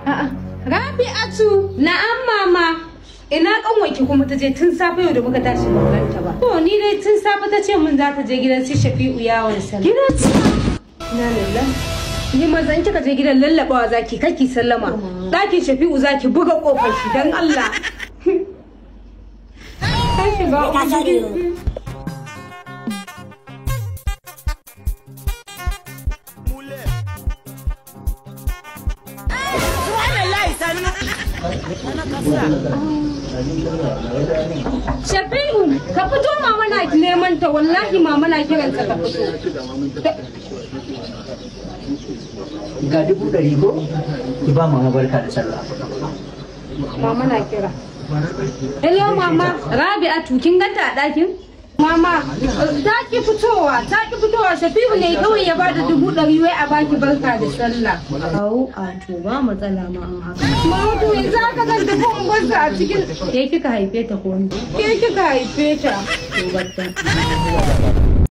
Rabi'atu, na'am mama. Ina kanwarki kuma ta je tun safe yau da muka tashi ba ganta ba. To ni dai tun safe ta ce mun za ta je gidan su Shafi'u yawon sallah. Gidan su? Ina lillahi. Ni ma zan kika je gidan lallabawa zaki kaki sallama. Ɗakin Shafi'u zaki buga kofar shi dan Allah. Kai shi ba. Shafi'u, ka fito mama na neman ta wallahi mama na kiranta ka fito. Ga 100 ko? Ki ba mama barka da sallah. Mama na kira. Hello mama, Rabi'atu kin ganta a ɗakin? Mama, ta ki fitowa Shafi'u ne kawai ya bada 100 wai a baki barka da sallah. Au, a to ba matsala ma an haka. Mama to yanzu aka zan tafi unguwarsa a cikin ke kika haife ta ko ni? Ke kika haife ta. To barka.